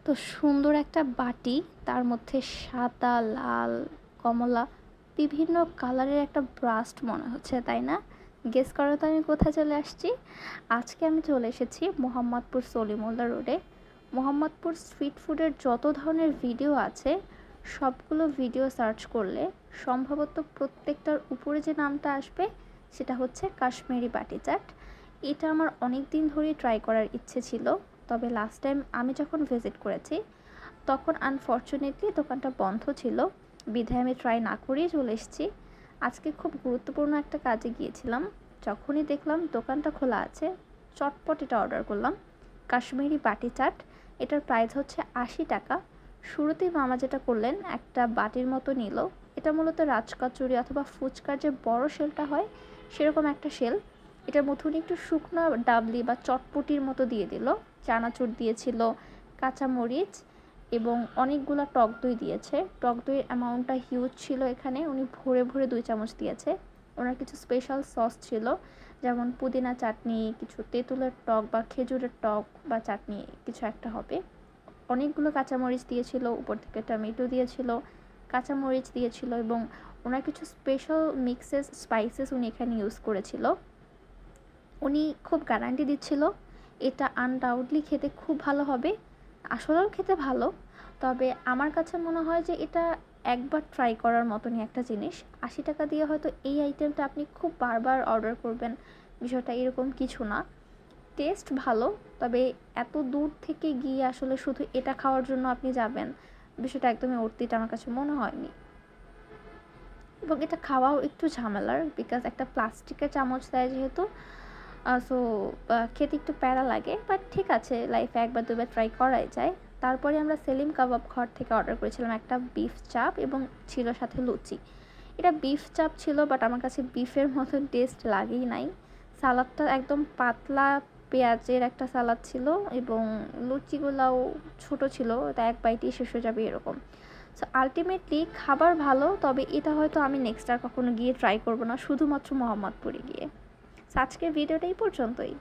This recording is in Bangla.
তো সুন্দর একটা বাটি, তার মধ্যে সাদা, লাল, কমলা বিভিন্ন কালারের একটা ব্রাস্ট মনে হচ্ছে, তাই না? গেস করো তো আমি কোথায় চলে আসছি? আজকে আমি চলে এসেছি মোহাম্মদপুর সলিমুল্লাহ রোডে। মোহাম্মদপুর স্ট্রিট ফুডের যত ধরনের ভিডিও আছে সবগুলো ভিডিও সার্চ করলে সম্ভবত প্রত্যেকটার উপরে যে নামটা আসবে সেটা হচ্ছে কাশ্মীরি বাটি চাট। এটা আমার অনেক দিন ধরেই ট্রাই করার ইচ্ছে ছিল, তবে লাস্ট টাইম আমি যখন ভিজিট করেছি তখন আনফর্চুনেটলি দোকানটা বন্ধ ছিল, বিধায় আমি ট্রাই না করেই চলে এসেছি। আজকে খুব গুরুত্বপূর্ণ একটা কাজে গিয়েছিলাম, যখনই দেখলাম দোকানটা খোলা আছে চটপট এটা অর্ডার করলাম। কাশ্মীরি বাটি চাট, এটার প্রাইস হচ্ছে 80 টাকা। শুরুতেই মামা যেটা করলেন, একটা বাটির মতো নিল। এটা মূলত রাজকচুরি অথবা ফুচকার যে বড় শেলটা হয় সেরকম একটা শেল। এটার মধ্যে উনি একটু শুকনো ডাবলি বা চটপটির মতো দিয়ে দিল, চানাচুর দিয়েছিল, কাঁচামরিচ এবং অনেকগুলো টক দই দিয়েছে। টক দইয়ের অ্যামাউন্টটা হিউজ ছিল, এখানে উনি ভরে ভরে 2 চামচ দিয়েছে। ওনার কিছু স্পেশাল সস ছিল, যেমন পুদিনা চাটনি, কিছু তেঁতুলের টক বা খেজুরের টক বা চাটনি কিছু একটা হবে। অনেকগুলো কাঁচামরিচ দিয়েছিল, উপর থেকে টমেটো দিয়েছিল, কাঁচামরিচ দিয়েছিল এবং ওনার কিছু স্পেশাল মিক্সেস স্পাইসেস উনি এখানে ইউজ করেছিল। উনি খুব গ্যারান্টি দিচ্ছিল এটা আনডাউটলি খেতে খুব ভালো হবে। আসলেও খেতে ভালো, তবে আমার কাছে মনে হয় যে এটা একবার ট্রাই করার মতনই একটা জিনিস। 80 টাকা দিয়ে হয়তো এই আইটেমটা আপনি খুব বারবার অর্ডার করবেন, বিষয়টা এরকম কিছু না। টেস্ট ভালো, তবে এত দূর থেকে গিয়ে আসলে শুধু এটা খাওয়ার জন্য আপনি যাবেন, বিষয়টা একদমই অর্থিত আমার কাছে মনে হয়নি। এবং এটা খাওয়াও একটু ঝামেলার, বিকজ একটা প্লাস্টিকের চামচ দেয় যেহেতু, সো খেতে একটু প্যারা লাগে, বাট ঠিক আছে, লাইফে একবার দুবার ট্রাই করাই যায়। তারপরে আমরা সেলিম কাবাব ঘর থেকে অর্ডার করেছিলাম একটা বিফ চাপ এবং ছিল সাথে লুচি। এটা বিফ চাপ ছিল, বাট আমার কাছে বিফের মতন টেস্ট লাগেই নাই। সালাদটা একদম পাতলা পেঁয়াজের একটা সালাদ ছিল এবং লুচিগুলাও ছোট ছিল, তা এক বাইটেই শেষ হয়ে যাবে এরকম। সো আলটিমেটলি খাবার ভালো, তবে এটা হয়তো আমি নেক্সট আর কখনো গিয়ে ট্রাই করবো না, শুধুমাত্র মোহাম্মদপুরে গিয়ে। আজকের ভিডিওটা এই পর্যন্তই।